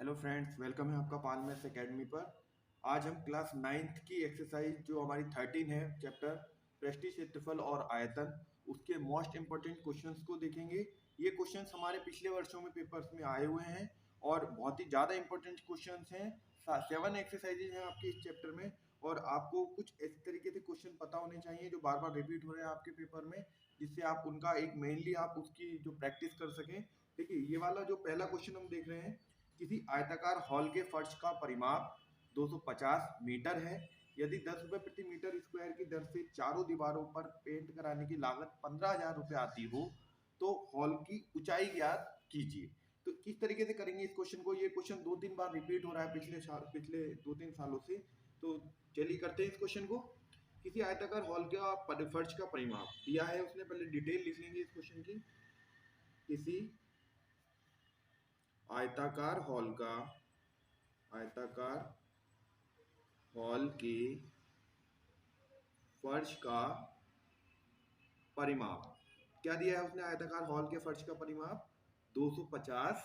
Hello friends, welcome है आपका पाल maths academy पर। आज हम क्लास नाइन्थ की एक्सरसाइज जो हमारी 13 है, चैप्टर पृष्ठीय क्षेत्रफल और आयतन, उसके मोस्ट इंपोर्टेंट क्वेश्चंस को देखेंगे। ये क्वेश्चंस हमारे पिछले वर्षों में पेपर्स में आए हुए हैं और बहुत ही ज़्यादा इंपॉर्टेंट क्वेश्चंस हैं। 7 एक्सरसाइजेज हैं आपके इस चैप्टर में और आपको कुछ इस तरीके से क्वेश्चन पता होने चाहिए जो बार बार रिपीट हो रहे हैं आपके पेपर में, जिससे आप उनका एक मेनली आप उसकी जो प्रैक्टिस कर सकें। देखिए, ये वाला जो पहला क्वेश्चन हम देख रहे हैं, किसी आयताकार हॉल के फर्श का परिमाप 250 मीटर है। यदि 10 रुपए प्रति मीटर स्क्वायर की दर से चारों दीवारों पर पेंट कराने की लागत 15,000 रुपए आती हो तो हॉल की ऊंचाई ज्ञात कीजिए। तो किस तरीके से करेंगे इस क्वेश्चन को? ये क्वेश्चन 2-3 बार रिपीट हो रहा है पिछले 2-3 सालों से। तो चलिए करते हैं इस क्वेश्चन को। किसी आयताकार हॉल का फर्श का परिमाप दिया है, उसने पहले डिटेल लिख लेंगे इस क्वेश्चन की। किसी आयताकार हॉल के फर्श का परिमाप क्या दिया है उसने? आयताकार हॉल के फर्श का परिमाप 250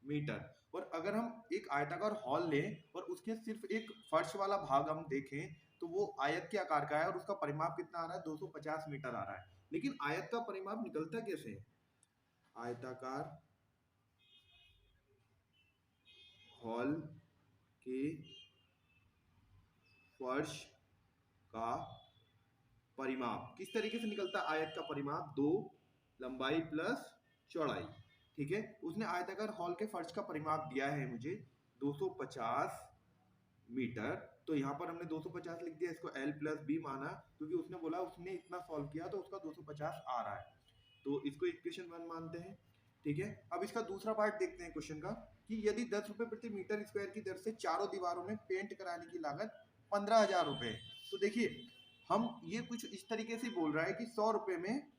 मीटर। और अगर हम एक आयताकार हॉल लें और उसके सिर्फ एक फर्श वाला भाग हम देखें तो वो आयत के आकार का है और उसका परिमाप कितना आ रहा है? 250 मीटर आ रहा है। लेकिन आयत का परिमाप निकलता कैसे है? आयताकार हॉल के फर्श का परिमाप किस तरीके से निकलता है? आयत का परिमाप 2 लंबाई प्लस चौड़ाई। ठीक है, उसने आयताकार हॉल के फर्श का परिमाप दिया है मुझे 250 मीटर। तो यहाँ पर हमने 250 लिख दिया, इसको L प्लस बी माना क्योंकि उसने बोला उसने इतना सॉल्व किया तो उसका 250 आ रहा है, तो इसको इक्वेशन 1 मानते हैं। ठीक है, अब इसका दूसरा पार्ट देखते हैं क्वेश्चन का कि यदि 10 रुपए प्रति मीटर स्क्वायर की दर से चारों दीवारों में पेंट कराने की लागत 15,000 रुपए। तो देखिए, हम ये कुछ इस तरीके से बोल रहा है कि 100 रुपए में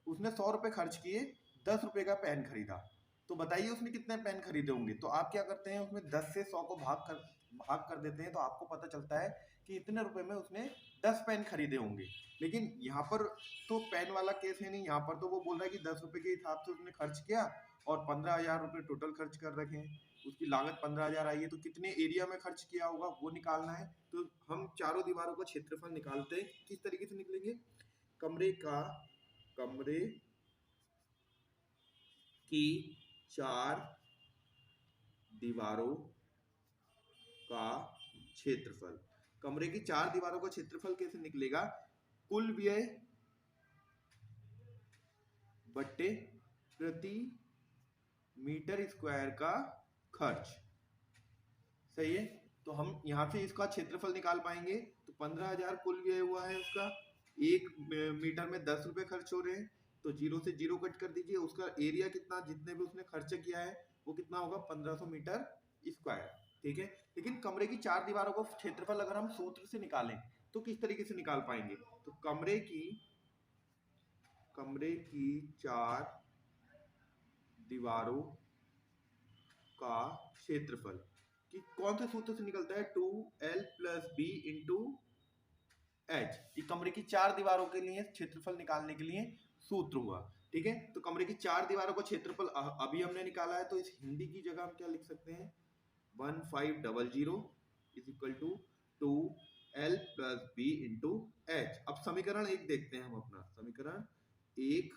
उसने 100 रुपए खर्च किए, 10 रुपए का पेन खरीदा। तो बताइए उसने कितने पेन खरीदे होंगे? तो आप क्या करते हैं, उसमें 10 से 100 को भाग कर देते हैं तो आपको पता चलता है कि इतने रुपए में उसने 10 पेन खरीदे होंगे। लेकिन यहाँ पर तो पेन वाला केस है नहीं, यहाँ पर तो वो बोल रहा है कि 10 रुपए के हिसाब से उसने खर्च किया और 15,000 रुपए टोटल खर्च कर रखे हैं। उसकी लागत 15,000 आई है, तो कितने एरिया में खर्च किया होगा वो निकालना है। तो हम चारों दीवारों का क्षेत्रफल निकालते हैं। किस तरीके से निकलेंगे? कमरे की 4 दीवारों का क्षेत्रफल। कमरे की 4 दीवारों का क्षेत्रफल कैसे निकलेगा? कुल व्यय बट्टे प्रति मीटर स्क्वायर का खर्च। सही है, तो हम यहां से इसका क्षेत्रफल निकाल पाएंगे। तो 15,000 कुल व्यय हुआ है उसका, 1 मीटर में 10 रुपए खर्च हो रहे हैं, तो 0 से 0 कट कर दीजिए। उसका एरिया कितना, जितने भी उसने खर्च किया है वो कितना होगा? 1500 मीटर स्क्वायर। ठीक है, लेकिन कमरे की 4 दीवारों का क्षेत्रफल अगर हम सूत्र से निकालें तो किस तरीके से निकाल पाएंगे? तो कमरे की 4 दीवारों का क्षेत्रफल कि कौन से सूत्र से निकलता है? 2L plus B into H. ये कमरे की 4 दीवारों के लिए क्षेत्रफल निकालने के लिए सूत्र हुआ। ठीक है, तो कमरे की 4 दीवारों का क्षेत्रफल अभी हमने निकाला है, तो इस हिंदी की जगह हम क्या लिख सकते हैं? 1500 is equal to 2L plus B into H. अब समीकरण 1 देखते हैं हम अपना। समीकरण 1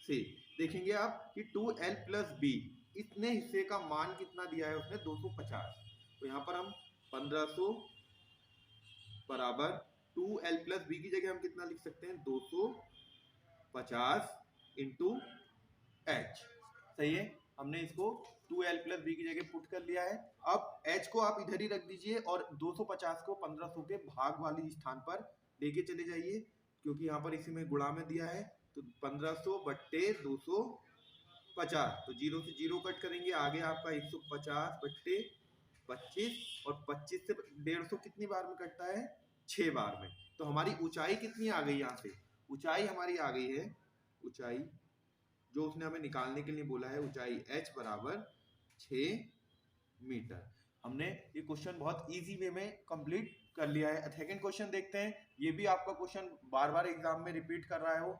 से देखेंगे आप कि 2L प्लस बी, इतने हिस्से का मान कितना दिया है उसने? 250। तो यहाँ पर हम 1500 बराबर 2L प्लस बी की जगह हम कितना लिख सकते हैं? 250 इंटू एच। सही है, हमने इसको 2L प्लस बी की जगह पुट कर लिया है। अब h को आप इधर ही रख दीजिए और 250 को 1500 के भाग वाली स्थान पर लेके चले जाइए, क्योंकि यहाँ पर इसी में गुणा में दिया है। तो 1500 बट्टे 250, तो 0 से 0 कट करेंगे, आगे आपका 150 बट्टे 25, और 25 से 150 कितनी बार में कटता है? 6 बार में। तो हमारी ऊंचाई कितनी आ गई? यहाँ से ऊंचाई हमारी आ गई है, ऊंचाई जो उसने हमें निकालने के लिए बोला है, ऊंचाई h बराबर 6 मीटर। हमने ये क्वेश्चन बहुत इजी वे में कंप्लीट कर लिया है। सेकंड क्वेश्चन देखते हैं, ये भी आपका क्वेश्चन बार बार एग्जाम में रिपीट कर रहा है वो।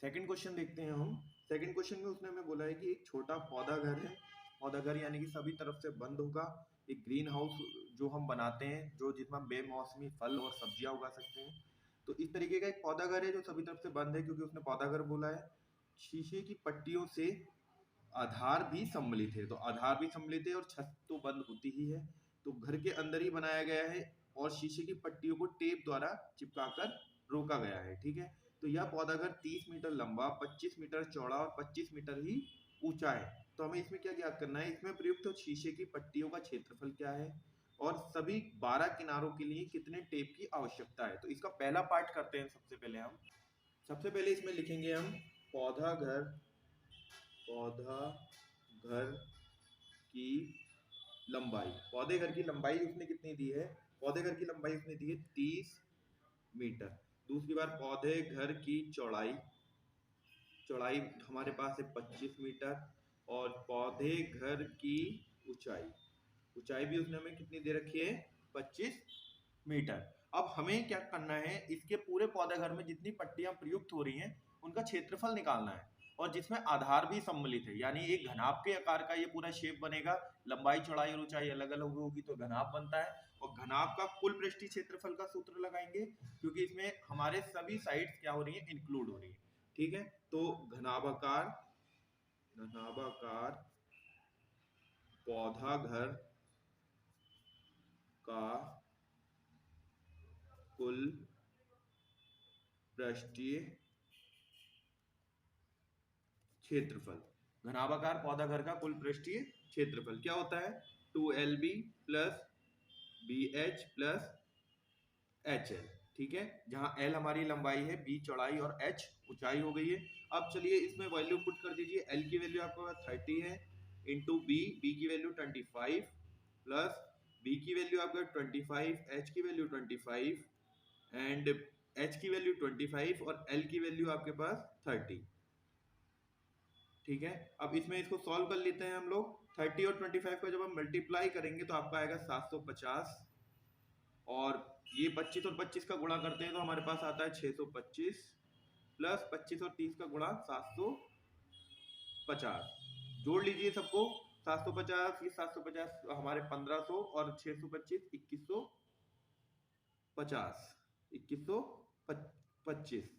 सेकंड क्वेश्चन देखते हैं हम। सेकंड क्वेश्चन में उसने हमें बोला है कि एक छोटा पौधा घर है पौधा घर यानी कि सभी तरफ से बंद होगा। एक ग्रीन हाउस जो हम बनाते हैं, जो जिसमें बेमौसमी फल और सब्जियां उगा सकते हैं, तो इस तरीके का एक पौधा घर है जो सभी तरफ से बंद है, क्योंकि उसने पौधा घर बोला है। शीशे की पट्टियों से आधार भी सम्मिलित है, तो आधार भी सम्मिलित है और छत तो बंद होती ही है, तो घर के अंदर ही बनाया गया है और शीशे की पट्टियों को टेप द्वारा चिपकाकर रोका गया है। ठीक है, तो यह पौधा घर 30 मीटर लंबा, 25 मीटर चौड़ा और 25 मीटर ही ऊंचा है। तो हमें इसमें क्या ज्ञात करना है, इसमें प्रयुक्त शीशे की पट्टियों का क्षेत्रफल क्या है और सभी 12 किनारों के लिए कितने टेप की आवश्यकता है। तो इसका पहला पार्ट करते हैं। सबसे पहले इसमें लिखेंगे हम पौधा घर की लंबाई। पौधे घर की लंबाई उसने कितनी दी है, पौधे घर की लंबाई उसने दी है 30 मीटर। दूसरी बार पौधे घर की चौड़ाई, चौड़ाई हमारे पास है 25 मीटर। और पौधे घर की ऊंचाई, ऊंचाई भी उसने हमें कितनी दे रखी है, 25 मीटर। अब हमें क्या करना है, इसके पूरे पौधे घर में जितनी पट्टियां प्रयुक्त हो रही हैं उनका क्षेत्रफल निकालना है, और जिसमें आधार भी सम्मिलित है, यानी एक घनाभ के आकार का ये पूरा शेप बनेगा। लंबाई चौड़ाई और ऊंचाई अलग अलग होगी तो घनाभ बनता है, और घनाभ का कुल पृष्ठीय क्षेत्रफल का सूत्र लगाएंगे, क्योंकि इसमें हमारे सभी साइड्स क्या हो रही है, इंक्लूड हो रही है। ठीक है, तो घनाभाकार पौधा घर का कुल पृष्ठीय क्षेत्रफल, घनाभाकार पौधा घर का कुल पृष्ठीय क्षेत्रफल क्या होता है, 2LB plus BH plus HL। ठीक है, जहां L हमारी लंबाई है, B चौड़ाई और H ऊंचाई हो गई है। अब चलिए इसमें वैल्यू पुट कर दीजिए। L की वैल्यू आपके पास 30 है, इंटू B की वैल्यू 25 प्लस B की वैल्यू आपका 25, H की वैल्यू 25 एंड H की वैल्यू 25 और L की वैल्यू आपके पास 30। ठीक है, अब इसमें इसको सॉल्व कर लेते हैं हम लोग। 30 और 25 का जब हम मल्टीप्लाई करेंगे तो आपका आएगा 750, और ये 25 और 25 का गुणा करते हैं तो हमारे पास आता है 625, प्लस 25 और 30 का गुणा 750। जोड़ लीजिए सबको, 750 ये 750 हमारे 1500 और 625 2150, 2125।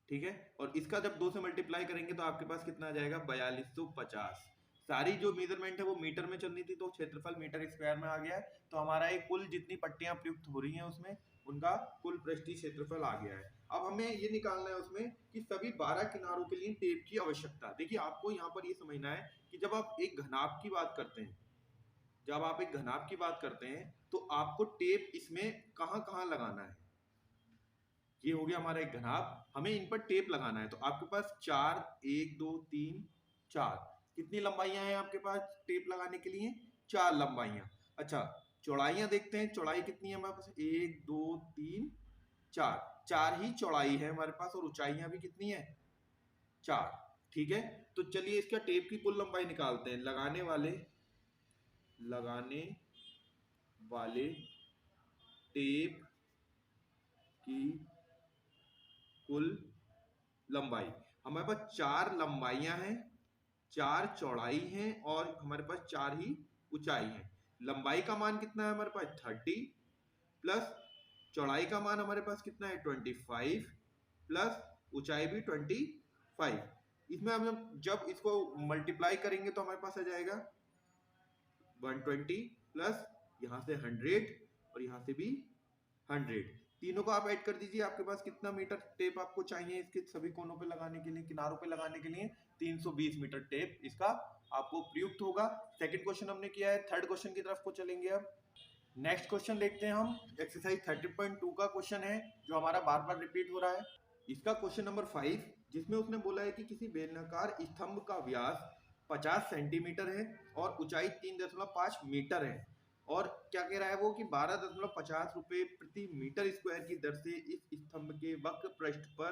ठीक है, और इसका जब 2 से मल्टीप्लाई करेंगे तो आपके पास कितना आ जाएगा, 4250। सारी जो मेजरमेंट है वो मीटर में चलनी थी, तो क्षेत्रफल मीटर स्क्वायर में आ गया है। तो हमारा एक कुल जितनी पट्टियां प्रयुक्त हो रही हैं उसमें उनका कुल पृष्ठीय क्षेत्रफल आ गया है। अब हमें ये निकालना है उसमें कि सभी 12 किनारों के लिए टेप की आवश्यकता। देखिए, आपको यहाँ पर ये समझना है कि जब आप एक घनाभ की बात करते हैं, तो आपको टेप इसमें कहाँ कहाँ लगाना है। ये हो गया हमारा एक घनाभ, हमें इन पर टेप लगाना है। तो आपके पास 4, 1 2 3 4 कितनी लंबाइयां हैं आपके पास टेप लगाने के लिए, 4 लंबाइयां। अच्छा, चौड़ाइयां देखते हैं, चौड़ाई कितनी है हमारे पास, 1 2 3 4, 4 ही चौड़ाई है हमारे पास, और ऊंचाइयां भी कितनी है, 4। ठीक है, तो चलिए इसका टेप की कुल लंबाई निकालते हैं। लगाने वाले टेप की कुल लंबाई, हमारे पास 4 लंबाइयां हैं, 4 चौड़ाई हैं और हमारे पास 4 ही ऊंचाई है। लंबाई का मान कितना है हमारे पास 30, प्लस चौड़ाई का मान हमारे पास कितना है 25, प्लस ऊंचाई भी 25। इसमें हम जब इसको मल्टीप्लाई करेंगे तो हमारे पास आ जाएगा 120, प्लस यहाँ से 100 और यहाँ से भी 100। तीनों को आप ऐड कर दीजिए, आपके पास कितना मीटर टेप आपको चाहिए इसके सभी कोनों पे लगाने के लिए, किनारों पे लगाने के लिए, 320 मीटर टेप इसका आपको प्रयुक्त होगा। सेकंड क्वेश्चन हमने किया है। थर्ड क्वेश्चन की तरफ को चलेंगे। अब नेक्स्ट क्वेश्चन देखते हैं हम। एक्सरसाइज 30.2 का क्वेश्चन है जो हमारा बार बार रिपीट हो रहा है। इसका क्वेश्चन नंबर 5, जिसमें उसने बोला है कि किसी बेलनाकार स्तंभ का व्यास 50 सेंटीमीटर है और ऊंचाई 3.5 मीटर है, और क्या कह रहा है वो कि 12.50 रुपए प्रति मीटर स्क्वायर की दर से इस स्तंभ के वक्र पृष्ठ पर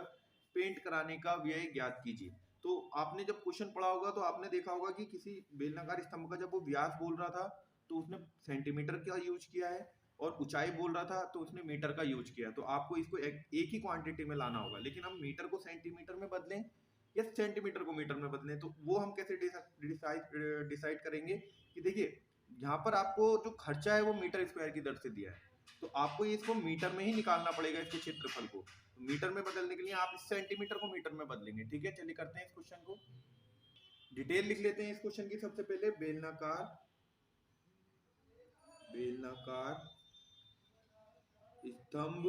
पेंट कराने का व्यय ज्ञात कीजिए। तो आपने जब क्वेश्चन पढ़ा होगा तो आपने देखा होगा कि किसी बेलनाकार स्तंभ का जब वो व्यास बोल रहा था तो उसने सेंटीमीटर का यूज किया है, और ऊंचाई बोल रहा था तो उसने मीटर का यूज किया। तो आपको इसको एक ही क्वांटिटी में लाना होगा, लेकिन हम मीटर को सेंटीमीटर में बदलें या सेंटीमीटर को मीटर में बदलें, तो वो हम कैसे डिसाइड करेंगे कि देखिए यहाँ पर आपको जो खर्चा है वो मीटर स्क्वायर की दर से दिया है, तो आपको इसको मीटर में ही निकालना पड़ेगा इसके क्षेत्रफल को। तो मीटर में बदलने के लिए आप इस सेंटीमीटर को मीटर में बदलेंगे। ठीक है, चलिए करते हैं इस क्वेश्चन को, डिटेल लिख लेते हैं इस क्वेश्चन की। सबसे पहले बेलनाकार स्तंभ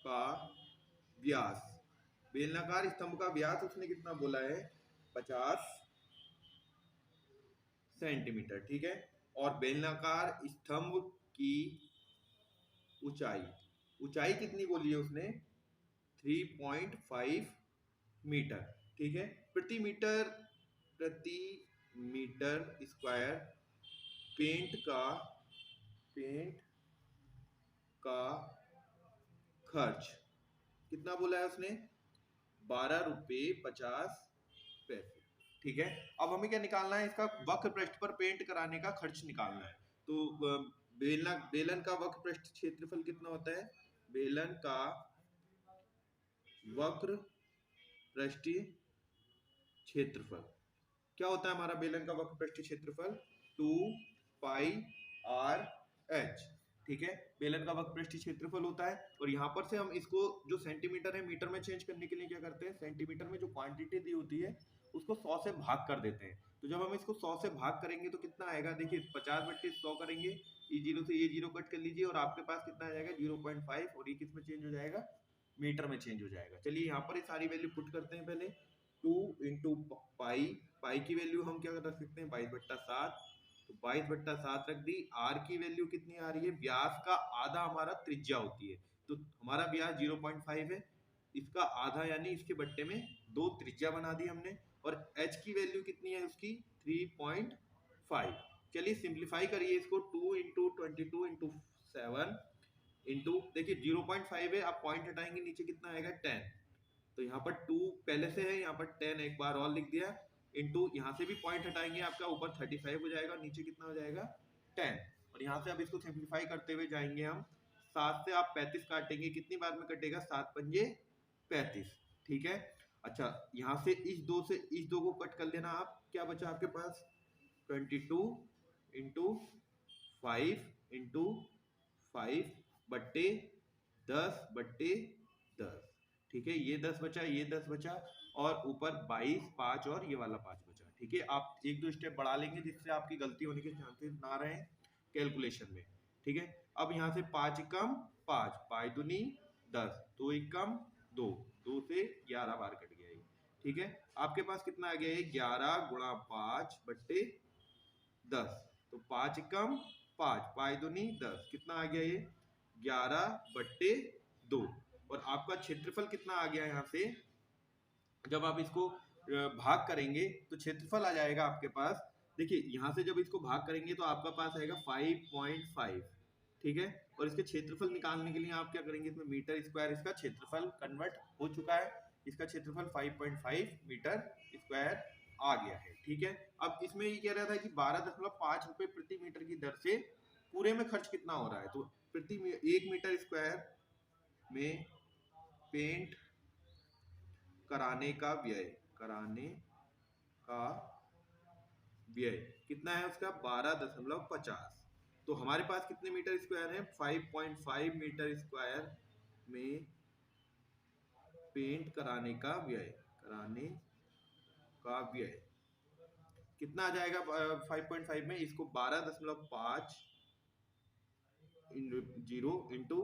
का व्यास, बेलनाकार स्तंभ का व्यास उसने कितना बोला है, 50 सेंटीमीटर। ठीक है, और बेलनाकार स्तंभ की ऊंचाई कितनी बोली है उसने, 3.5 मीटर। ठीक है, प्रति मीटर स्क्वायर पेंट का खर्च कितना बोला है उसने, 12 रुपये 50 पैसे। ठीक है, अब हमें क्या निकालना है, इसका वक्र पृष्ठ पर पेंट कराने का खर्च निकालना है। तो बेलन का वक्र पृष्ठ क्षेत्रफल कितना होता है, बेलन का वक्र पृष्ठीय क्षेत्रफल क्या होता है हमारा, बेलन का वक्र पृष्ठीय क्षेत्रफल 2πr/h। ठीक है, बेलन का वक्र पृष्ठीय क्षेत्रफल होता है, और यहाँ पर से हम इसको जो सेंटीमीटर है मीटर में चेंज करने के लिए क्या करते हैं, सेंटीमीटर में जो क्वांटिटी दी होती है उसको 100 से भाग कर देते हैं। तो जब हम इसको 100 से भाग करेंगे तो कितना आएगा, देखिए 50/100 करेंगे, ये जीरो से ये जीरो कट कर लीजिए और आपके पास कितना आ जाएगा 0.5, और ये किस में चेंज हो जाएगा, मीटर में चेंज हो जाएगा। चलिए यहाँ पर ये सारी वैल्यू पुट करते हैं पहले, 2 इंटू पाई की वैल्यू हम क्या रख सकते हैं, 22/7, तो 22/7 रख दी। आर की वैल्यू कितनी आ रही है, व्यास का आधा हमारा त्रिज्या होती है, तो हमारा व्यास 0.5 है, इसका आधा यानी इसके बट्टे में 2 त्रिज्या बना दी हमने, और एच की वैल्यू कितनी है उसकी 3.5। चलिए सिंप्लीफाई करिए इसको, 2 इंटू 22 इंटू 7 इंटू, देखिए 0.5 है, आप पॉइंट हटाएंगे नीचे कितना आएगा 10, तो यहाँ पर 2 पहले से है, यहाँ पर 10 एक बार और लिख दिया, इंटू यहाँ से भी पॉइंट हटाएंगे आपका ऊपर 35 हो जाएगा, नीचे कितना हो जाएगा 10, और यहाँ से अब इसको सिंप्लीफाई करते हुए जाएंगे हम, 7 से आप 35 काटेंगे, कितनी बार में कटेगा, 7 पंजे 35। ठीक है, अच्छा यहाँ से इस 2 को कट कर लेना आप, क्या बचा आपके पास 22 इंटू 5 इंटू 5/10/10। ठीक है, ये 10 बचा, ये 10 बचा, और ऊपर 22, 5 और ये वाला 5 बचा। ठीक है, आप 1-2 स्टेप बढ़ा लेंगे जिससे आपकी गलती होने के चांसेस ना रहे कैलकुलेशन में। ठीक है, अब यहाँ से 5 कम 5, 5 दूनी 10, 2 कम 2, 2 से 11 बार कट गया ये। ठीक है, आपके पास कितना आ गया, 11 गुणा 5/10, तो 5 कम 5, 5 दूनी 10, कितना आ गया ये 11/2, और आपका क्षेत्रफल कितना आ गया, यहाँ से जब आप इसको भाग करेंगे तो क्षेत्रफल आ जाएगा आपके पास, देखिए यहाँ से जब इसको भाग करेंगे तो आपका पास आएगा 5.5। ठीक है, और इसके क्षेत्रफल निकालने के लिए आप क्या करेंगे, इसमें मीटर स्क्वायर, इसका क्षेत्रफल कन्वर्ट हो चुका है, इसका क्षेत्रफल 5.5 मीटर स्क्वायर आ गया है। ठीक है, अब इसमें ये कह रहा था कि 12.5 रुपए प्रति मीटर की दर से पूरे में खर्च कितना हो रहा है, तो प्रति 1 मीटर स्क्वायर में पेंट कराने का व्यय कितना है उसका 12.50। तो हमारे पास कितने मीटर स्क्वायर है, 5.5 मीटर स्क्वायर में पेंट कराने का व्यय कितना आ जाएगा 5.5 में, इसको 12.5 इंटू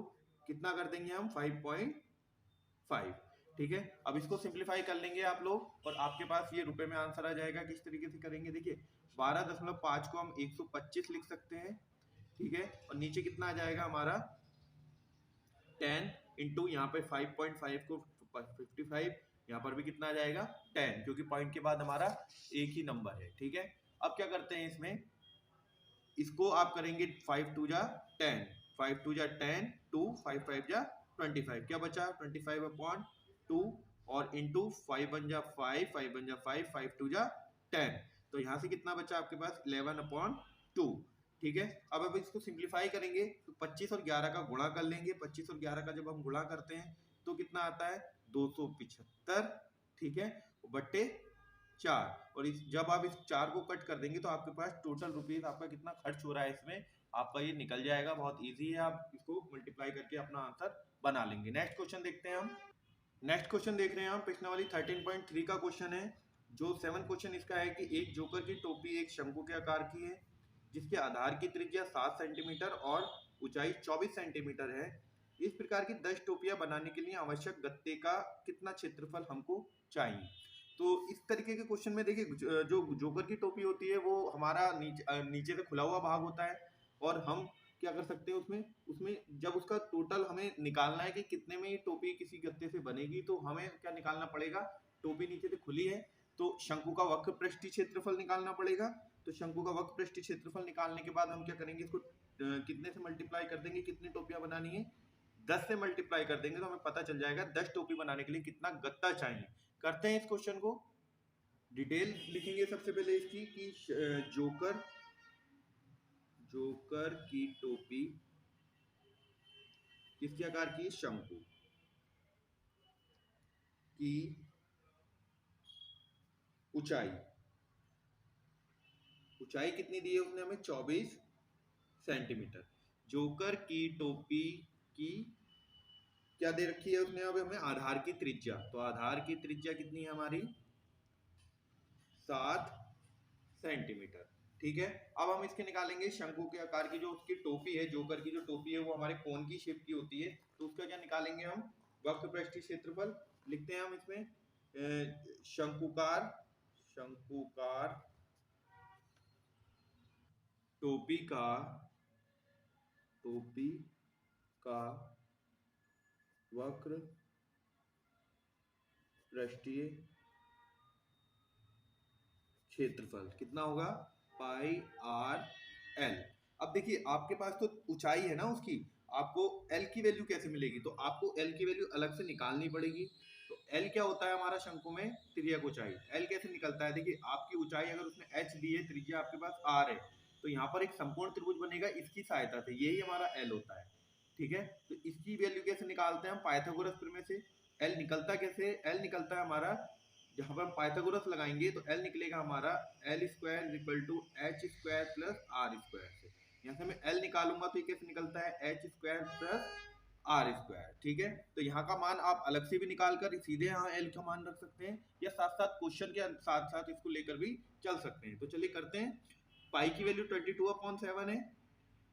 कितना कर देंगे हम 5.5। ठीक है, अब इसको सिंप्लीफाई कर लेंगे आप लोग और आपके पास ये रुपए में आंसर आ जाएगा। किस तरीके से करेंगे, देखिए 12.5 को हम 125 लिख सकते हैं। ठीक है, और नीचे कितना आ जाएगा हमारा 10 इंटू यहाँ पे 5.5 को 55, यहाँ पर भी कितना आ जाएगा 10, क्योंकि पॉइंट के बाद हमारा एक ही नंबर है। ठीक है, अब क्या करते हैं इसमें, इसको आप करेंगे 5 2 जा 10, 5 2 जा 10, 2 5 5 जा 25, क्या बचा 25/2, और इंटू 5 1 जा 5, 5 1 जा 5, 5 2 जा 10, तो यहाँ से कितना बचा आपके पास 11/2। ठीक है, अब इसको सिंप्लीफाई करेंगे तो 25 और 11 का गुणा कर लेंगे, 25 और 11 का जब हम गुणा करते हैं तो कितना आता है 275। ठीक है, बट्टे 4। और इस जब आप इस 4 को कट कर देंगे तो आपके पास टोटल रुपीज आपका कितना खर्च हो रहा है इसमें आपका ये निकल जाएगा। बहुत इजी है, आप इसको मल्टीप्लाई करके अपना आंसर बना लेंगे। नेक्स्ट क्वेश्चन देखते हैं हम। नेक्स्ट क्वेश्चन देख रहे हैं हम, प्रश्नावली वाली 13.3 का क्वेश्चन है। जो 7 क्वेश्चन इसका है कि एक जोकर की टोपी एक शंकु के आकार की है जिसके आधार की त्रिज्या 7 सेंटीमीटर और ऊंचाई 24 सेंटीमीटर है। इस प्रकार की 10 टोपियां बनाने के लिए आवश्यक गत्ते का कितना क्षेत्रफल हमको चाहिए। तो इस तरीके के क्वेश्चन में देखिए, जो जोकर की टोपी होती है वो हमारा नीचे से खुला हुआ भाग होता है, और हम क्या कर सकते हैं उसमें उसमें जब उसका टोटल हमें निकालना है कि कितने में ये टोपी किसी गत्ते से बनेगी, तो हमें क्या निकालना पड़ेगा, टोपी नीचे से खुली है तो शंकु का वक्र पृष्ठीय क्षेत्रफल निकालना पड़ेगा। तो शंकु का वक्र पृष्ठीय क्षेत्रफल निकालने के बाद हम क्या करेंगे, इसको कितने से मल्टीप्लाई कर देंगे, कितनी टोपियां बनानी है, 10 से मल्टीप्लाई कर देंगे तो हमें पता चल जाएगा 10 टोपी बनाने के लिए कितना गत्ता चाहिए। करते हैं इस क्वेश्चन को, डिटेल लिखेंगे सबसे पहले इसकी कि जोकर की टोपी किसके आकार की, शंकु की ऊंचाई कितनी दी है उसने हमें, 24 सेंटीमीटर। जोकर की टोपी की क्या दे रखी है उसने, अब हमें आधार की त्रिज्या, तो आधार की त्रिज्या कितनी है हमारी, 7 सेंटीमीटर। ठीक है, अब हम इसके निकालेंगे शंकु के आकार की जो उसकी टोपी है, जोकर की जो टोपी है वो हमारे कोन की शेप की होती है, तो उसका क्या निकालेंगे हम, वक्र पृष्ठीय क्षेत्रफल। लिखते हैं हम इसमें शंकुकार टोपी का वक्र पृष्ठीय क्षेत्रफल कितना होगा, पाई आर एल। अब देखिए आपके पास तो ऊंचाई है ना उसकी, आपको एल की वैल्यू कैसे मिलेगी, तो आपको एल की वैल्यू अलग से निकालनी पड़ेगी। तो एल क्या होता है हमारा शंकु में, तिर्यक ऊंचाई। एल कैसे निकलता है, देखिए आपकी ऊंचाई अगर उसने एच दी है, त्रिज्या आपके पास आर है, तो यहाँ पर एक संपूर्ण त्रिभुज बनेगा इसकी सहायता से, यही हमारा एल होता है। ठीक है, तो इसकी वैल्यू कैसे निकालते हैं हम, पाइथागोरस प्रमेय से। एल निकलता कैसे, एल निकलता है हमारा, जहां पर हम पाइथागोरस लगाएंगे तो एल निकलेगा हमारा L square equal to H square plus R square से। यहाँ से मैं एल निकालूंगा तो ये कैसे निकलता है, H square plus R square. ठीक है, तो यहाँ का मान आप अलग से भी निकाल कर सीधे यहाँ एल का मान रख सकते हैं, या साथ साथ क्वेश्चन के साथ साथ इसको लेकर भी चल सकते हैं। तो चलिए करते हैं, पाई की वैल्यू 22/7 है,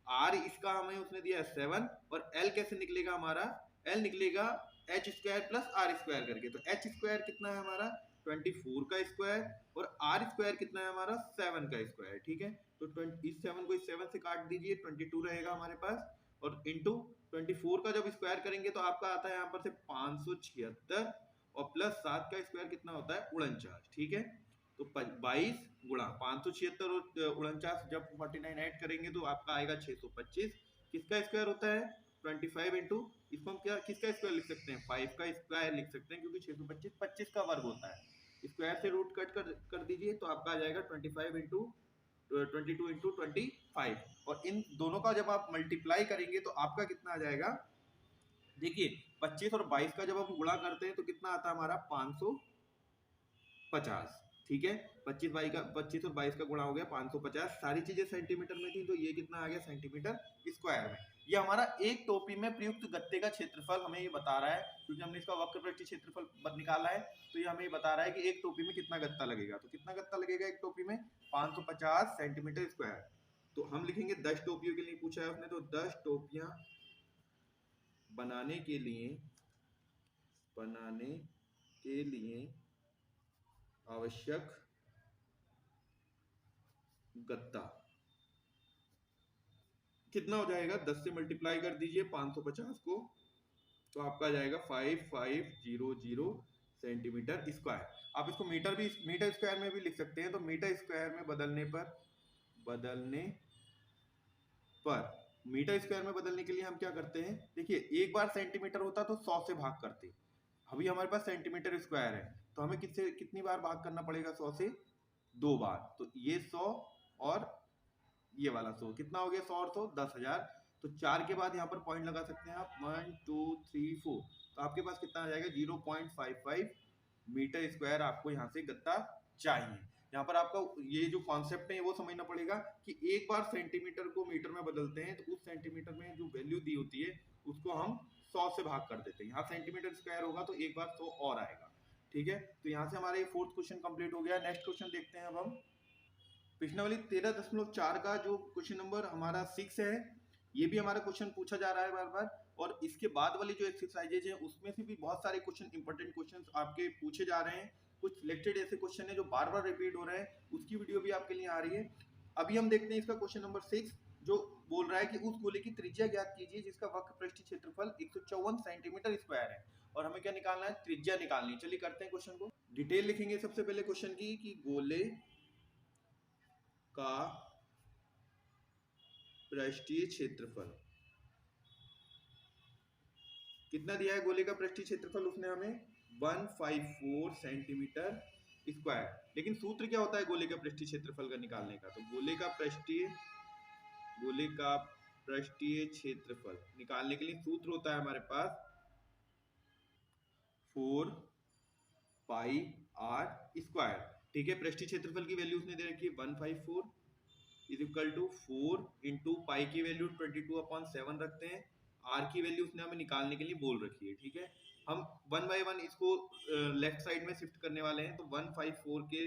आर इसका हमें उसने दिया 7, और एल कैसे निकलेगा हमारा, एल निकलेगा H square plus R square करके। तो एच स्क्वायर कितना है हमारा 24 का स्क्वायर, और आर स्क्वायर कितना है हमारा 7 का स्क्वायर। ठीक है, तो इस 7 को इस 7 से काट दीजिए, 22 रहेगा हमारे पास, और इंटू 24 का जब स्क्वायर करेंगे तो आपका आता है यहाँ पर से 576, और प्लस 7 का स्क्वायर कितना होता है 49। ठीक है, तो 22 गुणा 576 और 49 जब 49 ऐड करेंगे तो आपका आएगा 625। किसका स्क्वायर होता है 25 इंटू, इसको हम क्या किसका स्क्वायर लिख सकते हैं, 5 का स्क्वायर लिख सकते हैं, क्योंकि 625 25 का वर्ग होता है। स्क्वायर से रूट कट कर दीजिए तो आपका आ जाएगा 25 इंटू 22 इंटू 25, और इन दोनों का जब आप मल्टीप्लाई करेंगे तो आपका कितना आ जाएगा, देखिए 25 और 22 का जब हम गुणा करते हैं तो कितना आता है हमारा 550। ठीक है, 25 और 22 का गुणा हो गया 550, सारी चीजें सेंटीमीटर में थी तो ये कितना आ गया सेंटीमीटर स्क्वायर में। ये हमारा एक टोपी में प्रयुक्त गत्ते का क्षेत्रफल हमें ये बता रहा है, क्योंकि हमने इसका वक्र पृष्ठीय क्षेत्रफल निकाला है, तो ये हमें ये बता रहा है कि एक टोपी में कितना गत्ता लगेगा। तो कितना गत्ता लगेगा एक टोपी में, 550 सेंटीमीटर स्क्वायर। तो हम लिखेंगे 10 टोपियों के लिए पूछा है उसने, तो 10 टोपियां बनाने के लिए आवश्यक गत्ता कितना हो जाएगा, 10 से मल्टीप्लाई कर दीजिए 550 को, तो आपका आ जाएगा 5500 सेंटीमीटर स्क्वायर। आप इसको मीटर स्क्वायर में भी लिख सकते हैं, तो मीटर स्क्वायर में बदलने पर मीटर स्क्वायर में बदलने के लिए हम क्या करते हैं, देखिए एक बार सेंटीमीटर होता तो 100 से भाग करते, अभी हमारे पास सेंटीमीटर स्क्वायर है तो हमें कितनी बार भाग करना पड़ेगा, 100 से 2 बार। तो ये 100 और ये वाला 100 कितना हो गया, 100 और 100 10,000। तो 4 के बाद यहाँ पर पॉइंट लगा सकते हैं आप, 1 2 3 4, तो आपके पास कितना आ जाएगा 0.55 मीटर स्क्वायर आपको यहाँ से गत्ता चाहिए। यहाँ पर आपका ये जो कॉन्सेप्ट है वो समझना पड़ेगा कि एक बार सेंटीमीटर को मीटर में बदलते हैं तो उस सेंटीमीटर में जो वैल्यू दी होती है उसको हम 100 से भाग कर देते हैं। यहाँ सेंटीमीटर स्क्वायर होगा तो एक बार 100 और आएगा। ठीक है, तो यहाँ से हमारा ये 4th क्वेश्चन कंप्लीट हो गया। नेक्स्ट क्वेश्चन देखते हैं अब हम। प्रश्नावली 13.4 का जो क्वेश्चन नंबर हमारा 6 है, ये भी हमारा क्वेश्चन पूछा जा रहा है बार बार। और इसके बाद वाली जो एक्सरसाइजेज है उसमें से भी बहुत सारे क्वेश्चन, इंपॉर्टेंट क्वेश्चन आपके पूछे जा रहे हैं। कुछ सिलेक्टेड ऐसे क्वेश्चन है जो बार बार रिपीट हो रहे हैं, उसकी वीडियो भी आपके लिए आ रही है। अभी हम देखते हैं इसका क्वेश्चन नंबर 6, जो बोल रहा है कि उस गोले की त्रिज्या ज्ञात कीजिए जिसका वक्र पृष्ठीय क्षेत्रफल 154 सेंटीमीटर स्क्वायर है। और हमें क्या निकालना है? त्रिज्या निकालनी है। चलिए करते हैं क्वेश्चन को। डिटेल लिखेंगे सबसे पहले क्वेश्चन की कि गोले का पृष्ठीय क्षेत्रफल कितना दिया है? गोले का पृष्ठीय क्षेत्रफल उसने हमें 154 सेंटीमीटर स्क्वायर। लेकिन सूत्र क्या होता है गोले का पृष्ठीय क्षेत्रफल का निकालने का? तो गोले का पृष्ठीय क्षेत्रफल निकालने के लिए सूत्र होता है हमारे पास 4 पाई आर स्क्वायर। ठीक है, पृष्ठीय क्षेत्रफल की वैल्यू उसने दे रखी है 154 is equal to 4 into pi की वैल्यू 22/7 रखते हैं। आर की वैल्यू उसने हमें निकालने के लिए बोल रखी है। ठीक है, हम वन बाय वन इसको लेफ्ट साइड में शिफ्ट करने वाले हैं। तो 154 के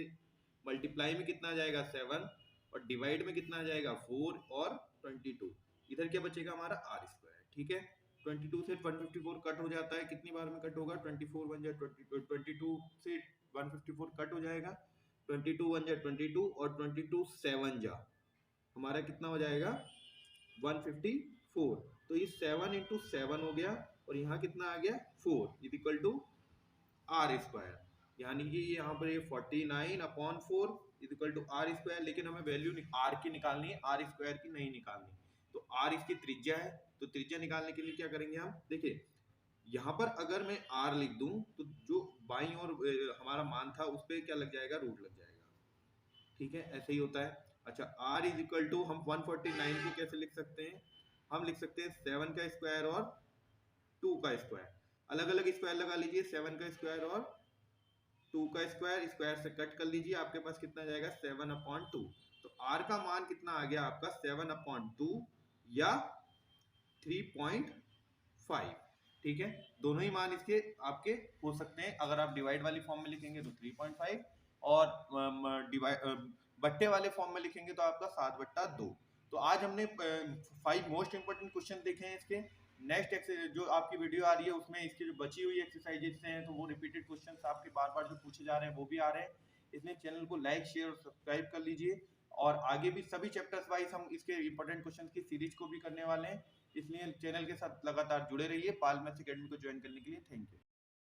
मल्टीप्लाई में कितना आ जाएगा? 7, और डिवाइड में कितना आ जाएगा? 4 और 22। इधर क्या बचेगा? हमारा आर स्क्वायर। ठीक है, 22 से 154 कट हो जाता है। कितनी बार में कट होगा? 24 1 जा 22 से 154 कट हो जाएगा। 22 1 जा 22 और 22 7 जा हमारा कितना हो जाएगा? 154। तो ये 7 इंटू 7 हो गया और यहाँ कितना आ गया? 4 is equal to R square. यानी कि यहाँ पर ये 49/4 is equal to R square. लेकिन हमें वैल्यू आर की निकालनी है, आर स्क्वायर की नहीं निकालनी। तो आर इसकी त्रिज्या है। तो त्रिज्या निकालने के लिए क्या करेंगे हम? देखिए, यहाँ पर अगर मैं आर लिख दूं तो जो बाईं और हमारा मान था उस पर क्या लग जाएगा? रूट लग जाएगा। ठीक है, ऐसे ही होता है। अच्छा, r इज इक्वल टू हम 149 को कैसे लिख सकते हैं? हम लिख सकते हैं 7 का स्क्वायर और 2 का स्क्वायर। अलग अलग स्क्वायर लगा लीजिए, 7 का स्क्वायर और 2 का स्क्वायर। स्क्वायर से कट कर लीजिए, आपके पास कितना जाएगा? 7/2। तो r का मान कितना आ गया आपका? 7/2 या 3.5। ठीक है, दोनों ही मान इसके आपके हो सकते हैं। अगर आप डिवाइड वाली फॉर्म में लिखेंगे तो 3.5, और बट्टे वाले फॉर्म में लिखेंगे तो आपका 7/2। तो आज हमने 5 मोस्ट इंपोर्टेंट क्वेश्चन देखे हैं इसके। नेक्स्ट जो आपकी वीडियो आ रही है उसमें इसकी जो बची हुई एक्सरसाइजेस हैं तो वो रिपीटेड क्वेश्चन आपके बार बार जो पूछे जा रहे हैं वो भी आ रहे हैं। इसलिए चैनल को लाइक शेयर और सब्सक्राइब कर लीजिए। और आगे भी सभी चैप्टर्स वाइज हम इसके इंपॉर्टेंट क्वेश्चन की सीरीज को भी करने वाले हैं। इसलिए चैनल के साथ लगातार जुड़े रहिए। पाल मैथ्स एकेडमी को ज्वाइन करने के लिए थैंक यू।